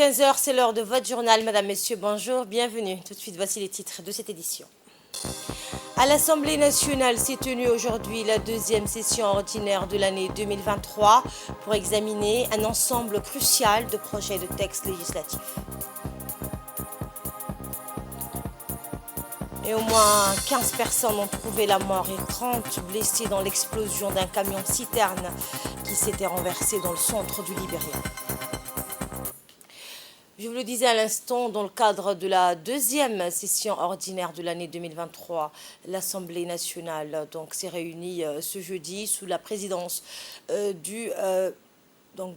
15 heures, c'est l'heure de votre journal. Madame, Messieurs, bonjour, bienvenue. Tout de suite, voici les titres de cette édition. À l'Assemblée nationale s'est tenue aujourd'hui la deuxième session ordinaire de l'année 2023 pour examiner un ensemble crucial de projets de textes législatifs. Et au moins 15 personnes ont trouvé la mort et 30 blessés dans l'explosion d'un camion-citerne qui s'était renversé dans le centre du Libéria. Je vous le disais à l'instant, dans le cadre de la deuxième session ordinaire de l'année 2023, l'Assemblée nationale s'est réunie ce jeudi sous la présidence du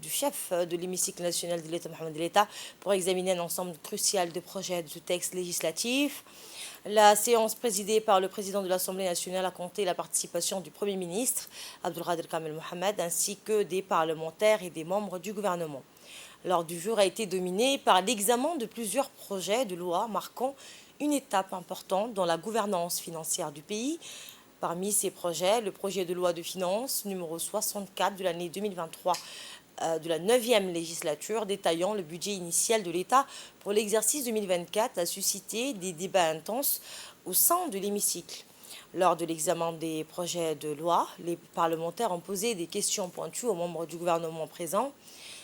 chef de l'hémicycle national de l'État, Mohamed l'État, pour examiner un ensemble crucial de projets de textes législatifs. La séance présidée par le président de l'Assemblée nationale a compté la participation du Premier ministre, Abdulkader Kamel Mohamed, ainsi que des parlementaires et des membres du gouvernement. L'ordre du jour a été dominé par l'examen de plusieurs projets de loi marquant une étape importante dans la gouvernance financière du pays. Parmi ces projets, le projet de loi de finances numéro 64 de l'année 2023 de la 9e législature détaillant le budget initial de l'État pour l'exercice 2024 a suscité des débats intenses au sein de l'hémicycle. Lors de l'examen des projets de loi, les parlementaires ont posé des questions pointues aux membres du gouvernement présents.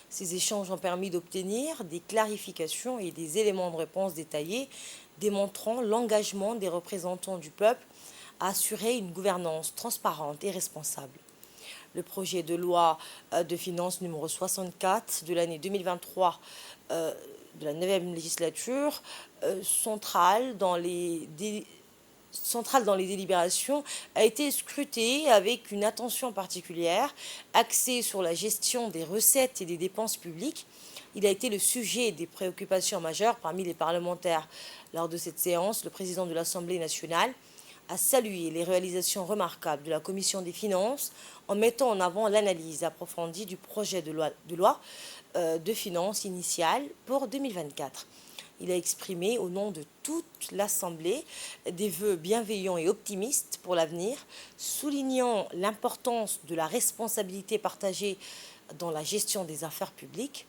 Ces échanges ont permis d'obtenir des clarifications et des éléments de réponse détaillés, démontrant l'engagement des représentants du peuple à assurer une gouvernance transparente et responsable. Le projet de loi de finances numéro 64 de l'année 2023 de la 9e législature, centrale dans les délibérations, a été scruté avec une attention particulière, axée sur la gestion des recettes et des dépenses publiques. Il a été le sujet des préoccupations majeures parmi les parlementaires. Lors de cette séance, le président de l'Assemblée nationale a salué les réalisations remarquables de la Commission des finances en mettant en avant l'analyse approfondie du projet de loi de finances initiale pour 2024. Il a exprimé au nom de toute l'Assemblée des vœux bienveillants et optimistes pour l'avenir, soulignant l'importance de la responsabilité partagée dans la gestion des affaires publiques.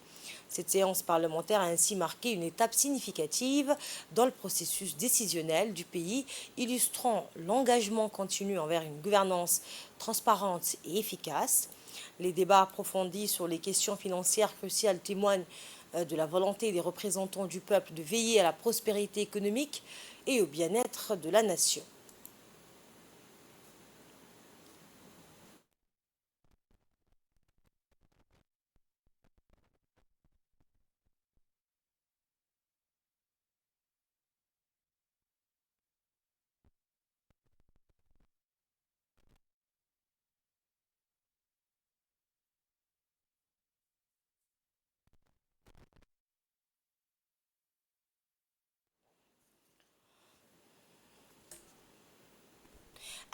Cette séance parlementaire a ainsi marqué une étape significative dans le processus décisionnel du pays, illustrant l'engagement continu envers une gouvernance transparente et efficace. Les débats approfondis sur les questions financières cruciales témoignent de la volonté des représentants du peuple de veiller à la prospérité économique et au bien-être de la nation.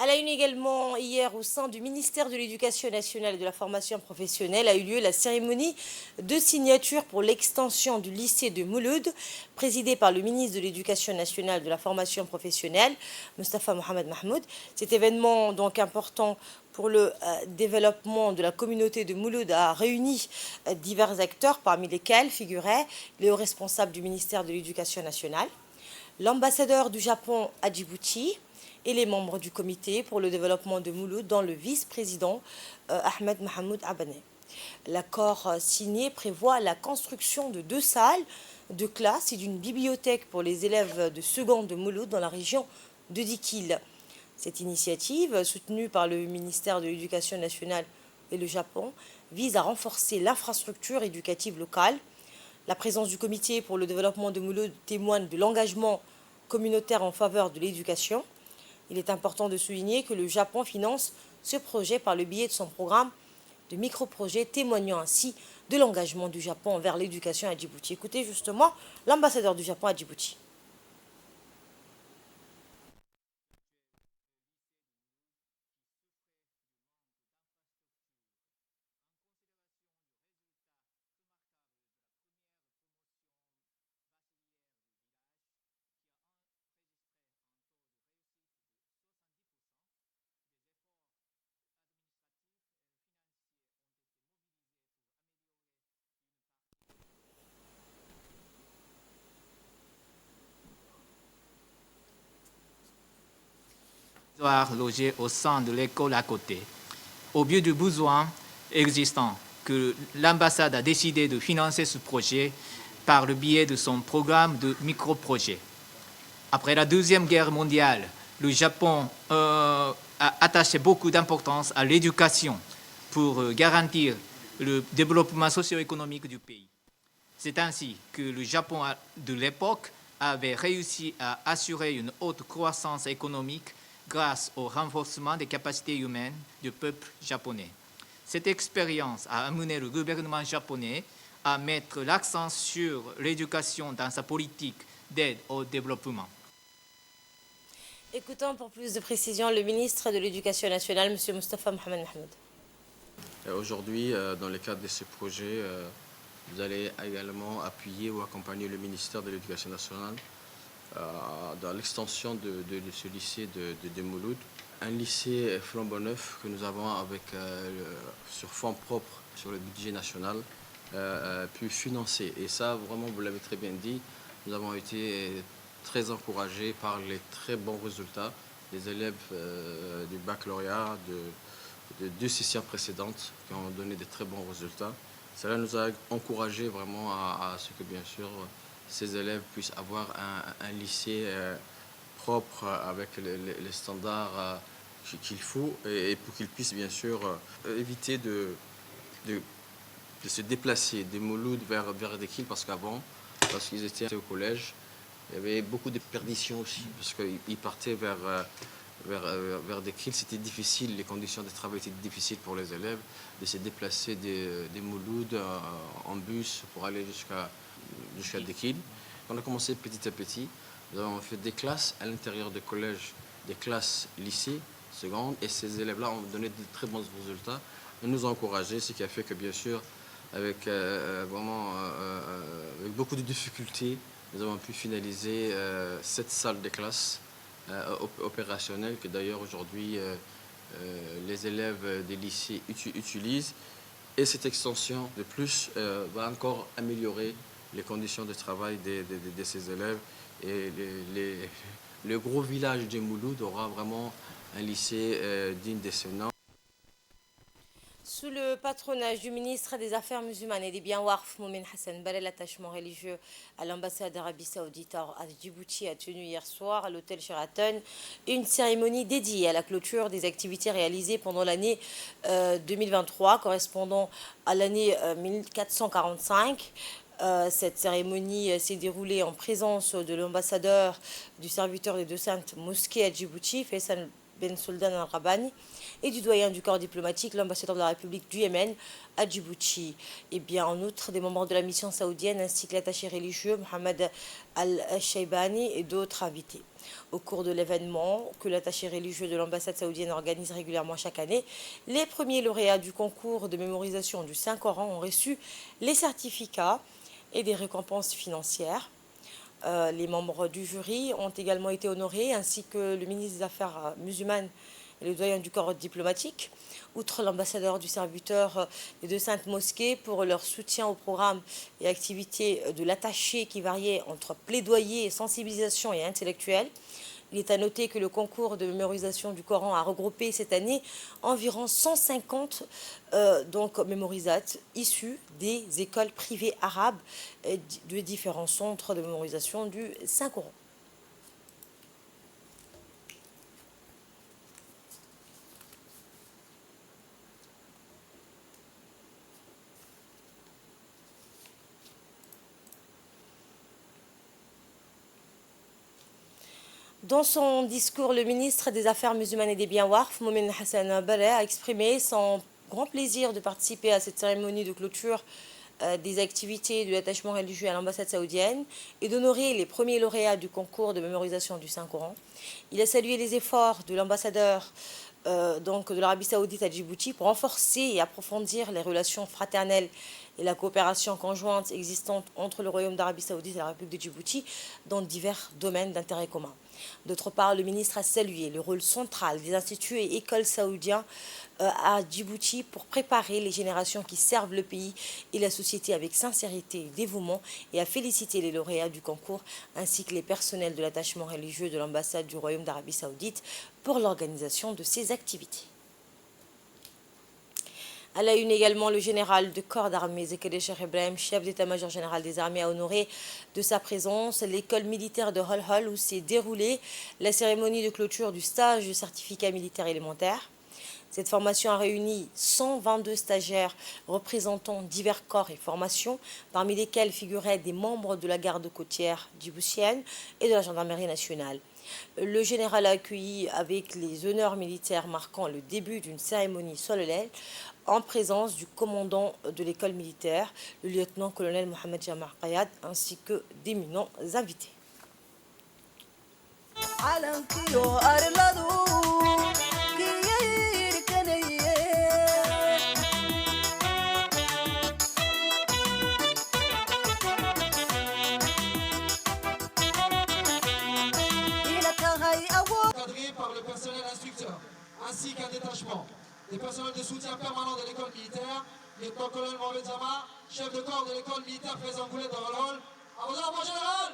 À la une également, hier, au sein du ministère de l'Éducation nationale et de la formation professionnelle, a eu lieu la cérémonie de signature pour l'extension du lycée de Mouloud, présidée par le ministre de l'Éducation nationale et de la formation professionnelle, Mostafa Mohamed Mahmoud. Cet événement, donc important pour le développement de la communauté de Mouloud, a réuni divers acteurs, parmi lesquels figuraient les hauts responsables du ministère de l'Éducation nationale, l'ambassadeur du Japon à Djibouti, et les membres du comité pour le développement de Mouloud, dont le vice-président Ahmed Mahmoud Abaneh. L'accord signé prévoit la construction de 2 salles de classe et d'une bibliothèque pour les élèves de seconde de Mouloud dans la région de Dikil. Cette initiative, soutenue par le ministère de l'Éducation nationale et le Japon, vise à renforcer l'infrastructure éducative locale. La présence du comité pour le développement de Mouloud témoigne de l'engagement communautaire en faveur de l'éducation. Il est important de souligner que le Japon finance ce projet par le biais de son programme de micro-projets, témoignant ainsi de l'engagement du Japon envers l'éducation à Djibouti. Écoutez justement l'ambassadeur du Japon à Djibouti. logés au sein de l'école à côté. Au vu du besoin existant, que l'ambassade a décidé de financer ce projet par le biais de son programme de micro-projets. Après la Deuxième Guerre mondiale, le Japon a attaché beaucoup d'importance à l'éducation pour garantir le développement socio-économique du pays. C'est ainsi que le Japon de l'époque avait réussi à assurer une haute croissance économique grâce au renforcement des capacités humaines du peuple japonais. Cette expérience a amené le gouvernement japonais à mettre l'accent sur l'éducation dans sa politique d'aide au développement. Écoutons pour plus de précisions le ministre de l'Éducation nationale, M. Moustapha Mohamed Mahmoud. Aujourd'hui, dans le cadre de ce projet, vous allez également appuyer ou accompagner le ministère de l'Éducation nationale dans l'extension de ce lycée de Mouloud. Un lycée flambant neuf que nous avons avec, sur fonds propres sur le budget national pu financer. Et ça, vraiment, vous l'avez très bien dit, nous avons été très encouragés par les très bons résultats des élèves du baccalauréat de 2 sessions précédentes qui ont donné de très bons résultats. Cela nous a encouragés vraiment à ce que, bien sûr, ces élèves puissent avoir un lycée propre avec les standards qu'il faut et pour qu'ils puissent, bien sûr, éviter de se déplacer des Mouloud vers Dekil parce qu'avant, lorsqu'ils étaient au collège, il y avait beaucoup de perditions aussi parce qu'ils partaient vers Dekil. C'était difficile, les conditions de travail étaient difficiles pour les élèves de se déplacer des Mouloud en bus pour aller jusqu'à Dekil. On a commencé petit à petit. Nous avons fait des classes à l'intérieur des collèges, des classes lycées, secondes, et ces élèves-là ont donné de très bons résultats. Ils nous ont encouragés, ce qui a fait que, bien sûr, avec beaucoup de difficultés, nous avons pu finaliser cette salle de classe opérationnelle que d'ailleurs aujourd'hui les élèves des lycées utilisent. Et cette extension de plus va encore améliorer les conditions de travail de ces élèves. Et le gros village de Mouloud aura vraiment un lycée digne de ce nom. Sous le patronage du ministre des Affaires musulmanes et des biens Warf, Moumin Hassan Balel, l'attachement religieux à l'ambassade d'Arabie Saoudite à Djibouti a tenu hier soir à l'hôtel Sheraton une cérémonie dédiée à la clôture des activités réalisées pendant l'année 2023, correspondant à l'année 1445. Cette cérémonie s'est déroulée en présence de l'ambassadeur du serviteur des 2 saintes mosquées à Djibouti, Faisal Ben Soldan al-Rabani, et du doyen du corps diplomatique, l'ambassadeur de la République du Yémen à Djibouti. Et bien en outre, des membres de la mission saoudienne ainsi que l'attaché religieux Mohamed al-Shaybani et d'autres invités. Au cours de l'événement que l'attaché religieux de l'ambassade saoudienne organise régulièrement chaque année, les premiers lauréats du concours de mémorisation du Saint-Coran ont reçu les certificats et des récompenses financières. Les membres du jury ont également été honorés, ainsi que le ministre des Affaires musulmanes et le doyen du corps diplomatique, outre l'ambassadeur du serviteur des 2 saintes mosquées pour leur soutien au programme et activités de l'attaché qui variaient entre plaidoyer, sensibilisation et intellectuel. Il est à noter que le concours de mémorisation du Coran a regroupé cette année environ 150 mémorisates issus des écoles privées arabes de différents centres de mémorisation du Saint-Coran. Dans son discours, le ministre des Affaires musulmanes et des biens Warf, Moumin Hassan Baleh, a exprimé son grand plaisir de participer à cette cérémonie de clôture des activités de l'attachement religieux à l'ambassade saoudienne et d'honorer les premiers lauréats du concours de mémorisation du Saint-Coran. Il a salué les efforts de l'ambassadeur de l'Arabie Saoudite à Djibouti pour renforcer et approfondir les relations fraternelles et la coopération conjointe existante entre le Royaume d'Arabie Saoudite et la République de Djibouti dans divers domaines d'intérêt commun. D'autre part, le ministre a salué le rôle central des instituts et écoles saoudiens à Djibouti pour préparer les générations qui servent le pays et la société avec sincérité et dévouement, et a félicité les lauréats du concours ainsi que les personnels de l'attachement religieux de l'ambassade du Royaume d'Arabie Saoudite pour l'organisation de ces activités. À la une également, le général de corps d'armée Zakaria Cheikh Ibrahim, chef d'état-major général des armées, a honoré de sa présence l'école militaire de Hol où s'est déroulée la cérémonie de clôture du stage de certificat militaire élémentaire. Cette formation a réuni 122 stagiaires représentant divers corps et formations, parmi lesquels figuraient des membres de la garde côtière djiboutienne et de la gendarmerie nationale. Le général a accueilli avec les honneurs militaires marquant le début d'une cérémonie solennelle en présence du commandant de l'école militaire, le lieutenant-colonel Mohamed Jamar Qayad, ainsi que d'éminents invités. Par le personnel instructeur, ainsi qu'un détachement des personnels de soutien permanent de l'école militaire, lieutenant-colonel Mohamed Zama, chef de corps de l'école militaire présent Goulette de Rolol. À vos ordres, mon général!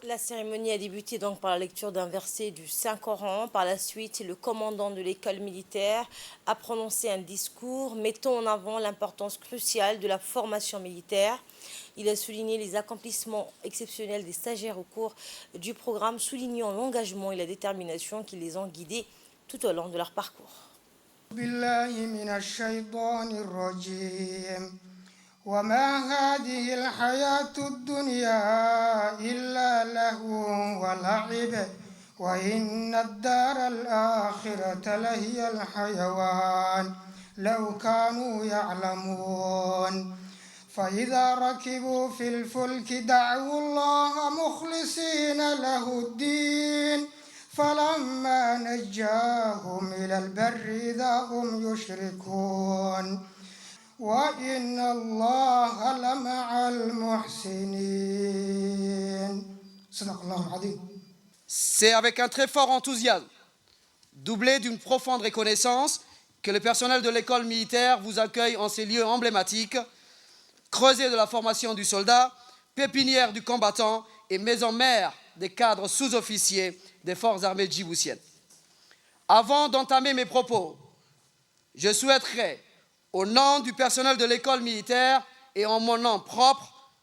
La cérémonie a débuté donc par la lecture d'un verset du Saint-Coran. Par la suite, le commandant de l'école militaire a prononcé un discours mettant en avant l'importance cruciale de la formation militaire. Il a souligné les accomplissements exceptionnels des stagiaires au cours du programme, soulignant l'engagement et la détermination qui les ont guidés tout au long de leur parcours. وما هذه الحياة الدنيا إلا لهو ولعب وإن الدار الآخرة لهي الحيوان لو كانوا يعلمون فإذا ركبوا في الفلك دعوا الله مخلصين له الدين فلما نجاهم إلى البر إذا هم يشركون وإن الله لمع المحسنين صدق الله العظيم. C'est avec un très fort enthousiasme, doublé d'une profonde reconnaissance, que le personnel de l'école militaire vous accueille en ces lieux emblématiques, creuset de la formation du soldat, pépinière du combattant et maison mère des cadres sous-officiers des forces armées djiboutiennes. Avant d'entamer mes propos, je souhaiterais, au nom du personnel de l'école militaire et en mon nom propre,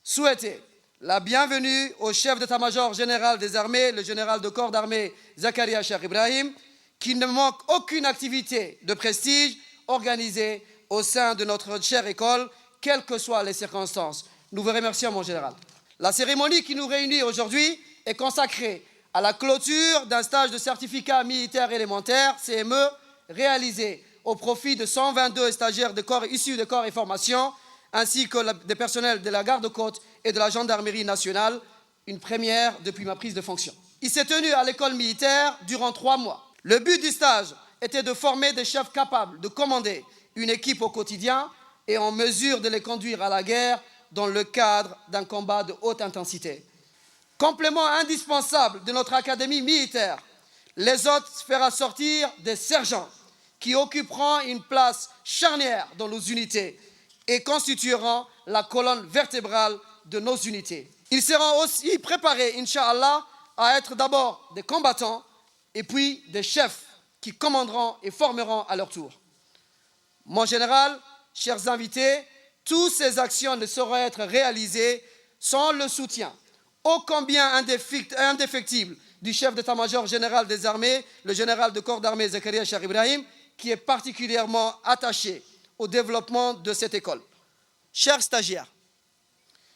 souhaiter la bienvenue au chef d'état-major général des armées, le général de corps d'armée Zakaria Cheikh Ibrahim, qu'il ne manque aucune activité de prestige organisée au sein de notre chère école, quelles que soient les circonstances. Nous vous remercions, mon général. La cérémonie qui nous réunit aujourd'hui est consacrée à la clôture d'un stage de certificat militaire élémentaire, CME, réalisé au profit de 122 stagiaires de corps issus de corps et formations, ainsi que des personnels de la garde-côte et de la gendarmerie nationale, une première depuis ma prise de fonction. Il s'est tenu à l'école militaire durant 3 mois. Le but du stage était de former des chefs capables de commander une équipe au quotidien et en mesure de les conduire à la guerre dans le cadre d'un combat de haute intensité. Complément indispensable de notre académie militaire, les autres fera sortir des sergents qui occuperont une place charnière dans nos unités et constitueront la colonne vertébrale de nos unités. Ils seront aussi préparés, Inch'Allah, à être d'abord des combattants et puis des chefs qui commanderont et formeront à leur tour. Mon général, chers invités, toutes ces actions ne sauraient être réalisées sans le soutien ô combien indéfectible du chef d'état-major général des armées, le général de corps d'armée Zakaria Cheikh Ibrahim, qui est particulièrement attaché au développement de cette école. Chers stagiaires,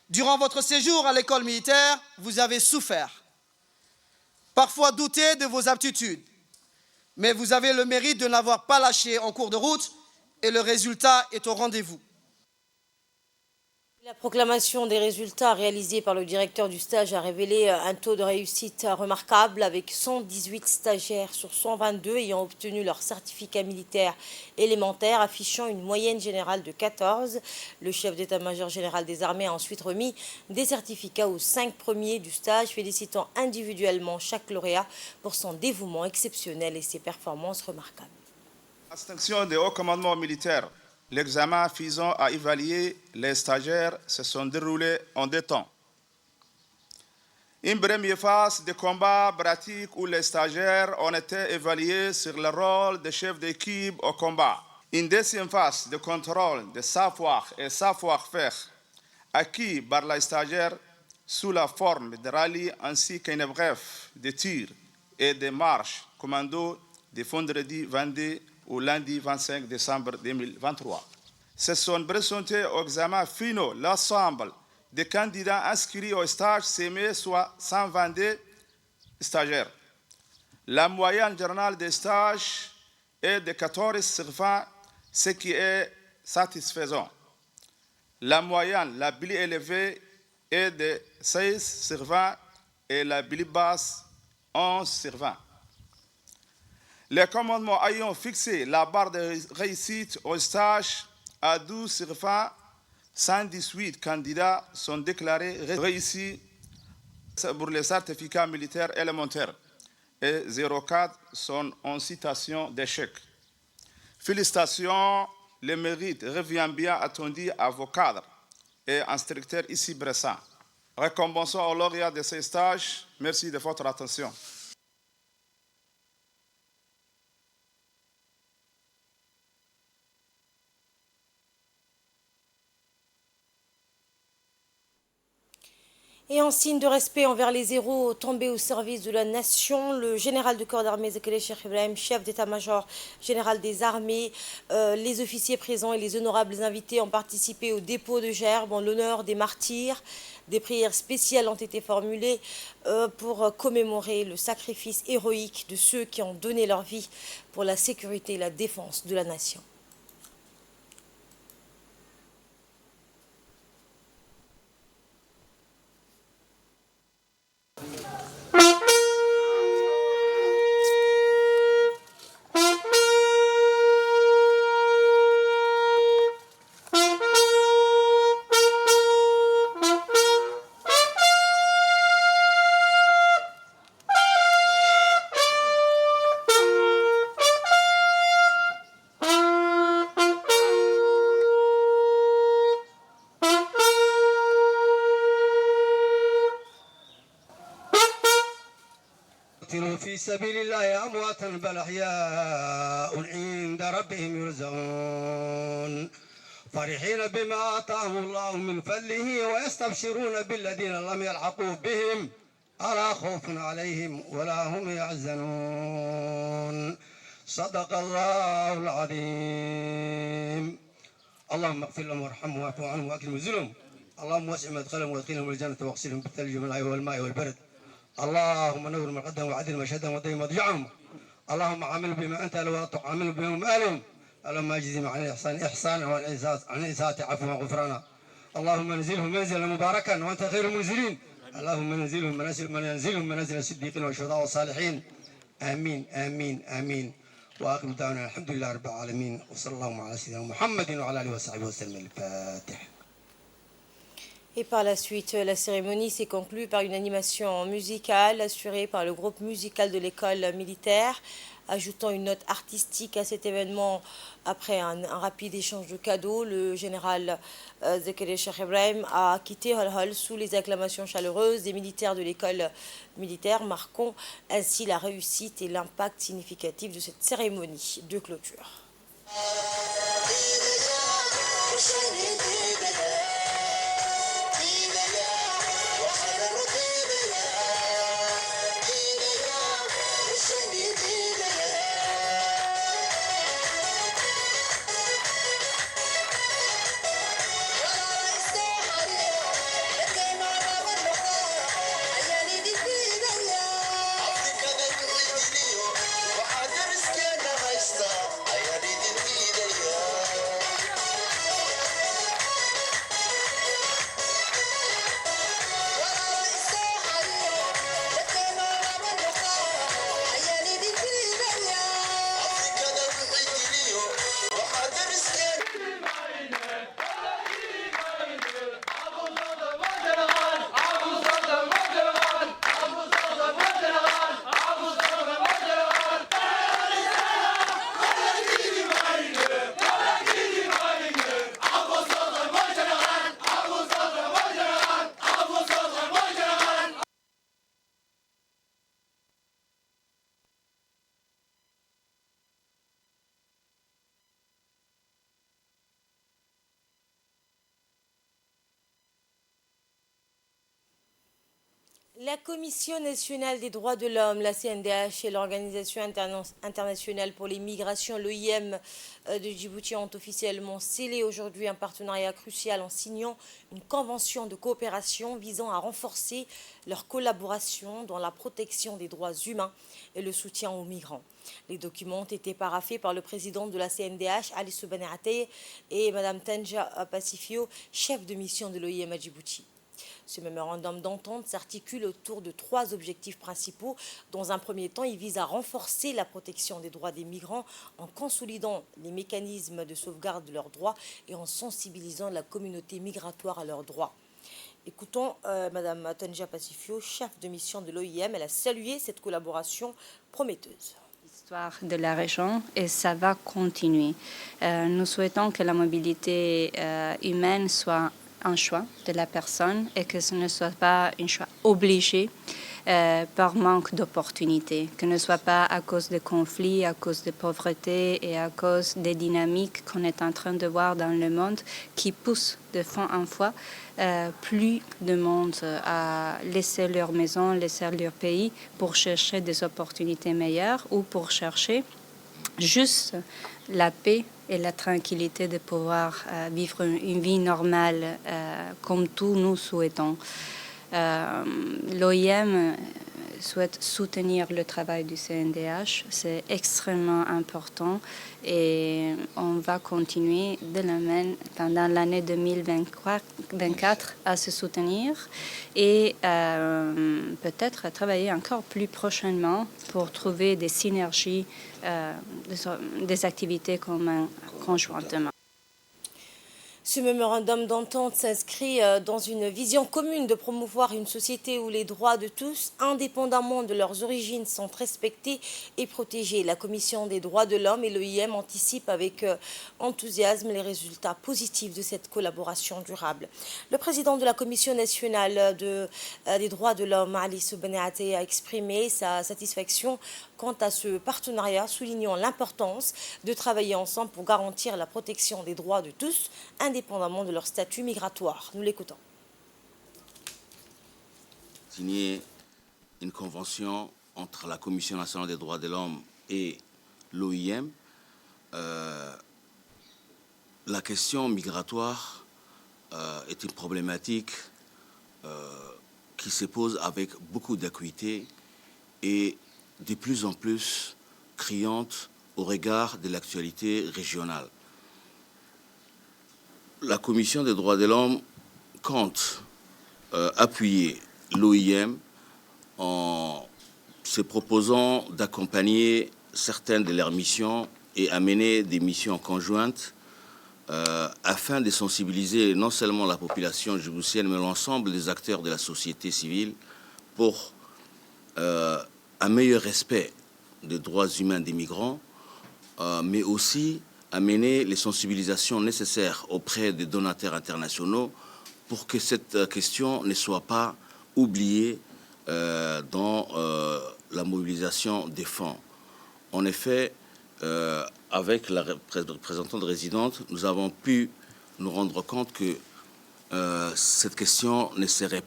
durant votre séjour à l'école militaire, vous avez souffert, parfois douté de vos aptitudes, mais vous avez le mérite de n'avoir pas lâché en cours de route et le résultat est au rendez-vous. La proclamation des résultats réalisés par le directeur du stage a révélé un taux de réussite remarquable avec 118 stagiaires sur 122 ayant obtenu leur certificat militaire élémentaire, affichant une moyenne générale de 14. Le chef d'état-major général des armées a ensuite remis des certificats aux 5 premiers du stage, félicitant individuellement chaque lauréat pour son dévouement exceptionnel et ses performances remarquables. Distinction des hauts commandements militaires. L'examen visant à évaluer les stagiaires se sont déroulés en 2 temps. Une première phase de combat pratique où les stagiaires ont été évalués sur le rôle de chef d'équipe au combat. Une deuxième phase de contrôle de savoir et savoir-faire acquis par les stagiaires sous la forme de rallye ainsi qu'une brève de tir et de marche commando de vendredi 22 au lundi 25 décembre 2023. Se sont présentés aux examens finaux l'ensemble des candidats inscrits au stage CME, soit 122 stagiaires. La moyenne générale des stages est de 14 sur 20, ce qui est satisfaisant. La moyenne la plus élevée est de 16 sur 20 et la plus basse 11 sur 20. Les commandements ayant fixé la barre de réussite au stage à 12 sur 20, 118 candidats sont déclarés réussis pour les certificats militaires élémentaires et 04 sont en situation d'échec. Félicitations, le mérite revient bien attendu à vos cadres et instructeurs ici présents. Récompensons aux lauréats de ces stages. Merci de votre attention. Et en signe de respect envers les héros tombés au service de la nation, le général de corps d'armée Zakaria Cheikh Ibrahim, chef d'état-major général des armées, les officiers présents et les honorables invités ont participé au dépôt de gerbes en l'honneur des martyrs. Des prières spéciales ont été formulées pour commémorer le sacrifice héroïque de ceux qui ont donné leur vie pour la sécurité et la défense de la nation. في سبيل الله أمواتا بل أحياء عند ربهم يرزقون فرحين بما آتاهم الله من فضله ويستبشرون بالذين لم يلحقوا بهم ألا خوف عليهم ولا هم يحزنون صدق الله العظيم. اللهم اغفر لهم وارحمهم واعف عنهم واكرم نزلهم. اللهم وسع مدخلهم وادخلهم الجنة واغسلهم بالثلج والماء والبرد. اللهم نور مرقدهم وعدل مشهدهم وطيب مضجعهم. اللهم عاملهم بما انت ولا تعاملهم بما مالهم. اللهم اجزهم عن الاحسان احسانا عن الاساءة عفوا وغفرانا. اللهم انزلهم منزلا مباركا وانت خير المنزلين. اللهم منزلهم منازل الصديقين والشهداء والصالحين. امين امين امين. واخر دعوانا الحمد لله رب العالمين وصلى الله على سيدنا محمد وعلى اله وصحبه وسلم. الفاتح. Et par la suite, la cérémonie s'est conclue par une animation musicale assurée par le groupe musical de l'école militaire, ajoutant une note artistique à cet événement. Après un rapide échange de cadeaux, le général Zakaria Cheikh Ibrahim a quitté Hol Hol sous les acclamations chaleureuses des militaires de l'école militaire, marquant ainsi la réussite et l'impact significatif de cette cérémonie de clôture. La Commission nationale des droits de l'homme, la CNDH et l'Organisation internationale pour les migrations, l'OIM de Djibouti ont officiellement scellé aujourd'hui un partenariat crucial en signant une convention de coopération visant à renforcer leur collaboration dans la protection des droits humains et le soutien aux migrants. Les documents ont été paraphés par le président de la CNDH, Ali Soubani Ateye, et Mme Tanja Pacifio, chef de mission de l'OIM à Djibouti. Ce mémorandum d'entente s'articule autour de 3 objectifs principaux. Dans un premier temps, il vise à renforcer la protection des droits des migrants en consolidant les mécanismes de sauvegarde de leurs droits et en sensibilisant la communauté migratoire à leurs droits. Écoutons Mme Tanja Pacifio, chef de mission de l'OIM. Elle a salué cette collaboration prometteuse. L'histoire de la région et ça va continuer. Nous souhaitons que la mobilité humaine soit un choix de la personne et que ce ne soit pas un choix obligé par manque d'opportunités, que ne soit pas à cause de conflits, à cause de pauvreté et à cause des dynamiques qu'on est en train de voir dans le monde qui poussent de fois en fois plus de monde à laisser leur maison, laisser leur pays pour chercher des opportunités meilleures ou pour chercher juste la paix et la tranquillité de pouvoir vivre une vie normale comme tous nous souhaitons. L'OIM souhaite soutenir le travail du CNDH, c'est extrêmement important et on va continuer pendant l'année 2024 à se soutenir et peut-être à travailler encore plus prochainement pour trouver des synergies, des activités communes conjointement. Ce mémorandum d'entente s'inscrit dans une vision commune de promouvoir une société où les droits de tous, indépendamment de leurs origines, sont respectés et protégés. La Commission des droits de l'homme et l'OIM anticipent avec enthousiasme les résultats positifs de cette collaboration durable. Le président de la Commission nationale des droits de l'homme, Ali Soubani Ateye, a exprimé sa satisfaction quant à ce partenariat, soulignant l'importance de travailler ensemble pour garantir la protection des droits de tous, indépendamment de leur statut migratoire. Nous l'écoutons. Signer une convention entre la Commission nationale des droits de l'homme et l'OIM, la question migratoire est une problématique qui se pose avec beaucoup d'acuité et de plus en plus criante au regard de l'actualité régionale. La Commission des droits de l'homme compte appuyer l'OIM en se proposant d'accompagner certaines de leurs missions et amener des missions conjointes afin de sensibiliser non seulement la population djiboutienne, mais l'ensemble des acteurs de la société civile pour un meilleur respect des droits humains des migrants, mais aussi amener les sensibilisations nécessaires auprès des donateurs internationaux pour que cette question ne soit pas oubliée dans la mobilisation des fonds. En effet, avec la représentante résidente, nous avons pu nous rendre compte que cette question n'aurait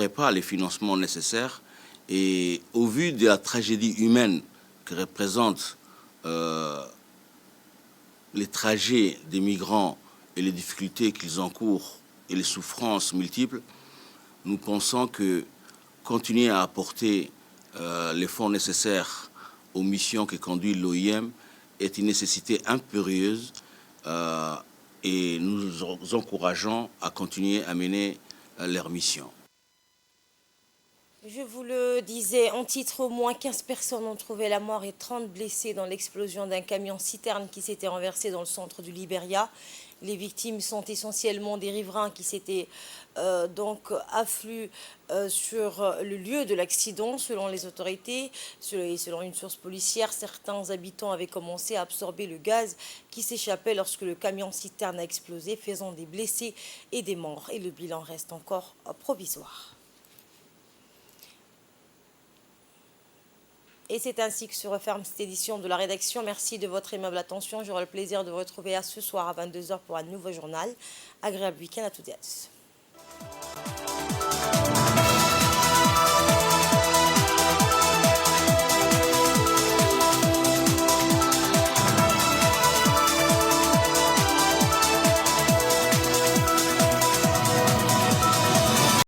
pas les financements nécessaires et au vu de la tragédie humaine que représentent les trajets des migrants et les difficultés qu'ils encourent et les souffrances multiples, nous pensons que continuer à apporter les fonds nécessaires aux missions que conduit l'OIM est une nécessité impérieuse et nous encourageons à continuer à mener leur mission. Je vous le disais, en titre, au moins 15 personnes ont trouvé la mort et 30 blessés dans l'explosion d'un camion-citerne qui s'était renversé dans le centre du Libéria. Les victimes sont essentiellement des riverains qui s'étaient donc afflués sur le lieu de l'accident. Selon les autorités et selon une source policière, certains habitants avaient commencé à absorber le gaz qui s'échappait lorsque le camion-citerne a explosé, faisant des blessés et des morts. Et le bilan reste encore provisoire. Et c'est ainsi que se referme cette édition de la rédaction. Merci de votre aimable attention. J'aurai le plaisir de vous retrouver à ce soir à 22h pour un nouveau journal. Agréable week-end à toutes et à tous.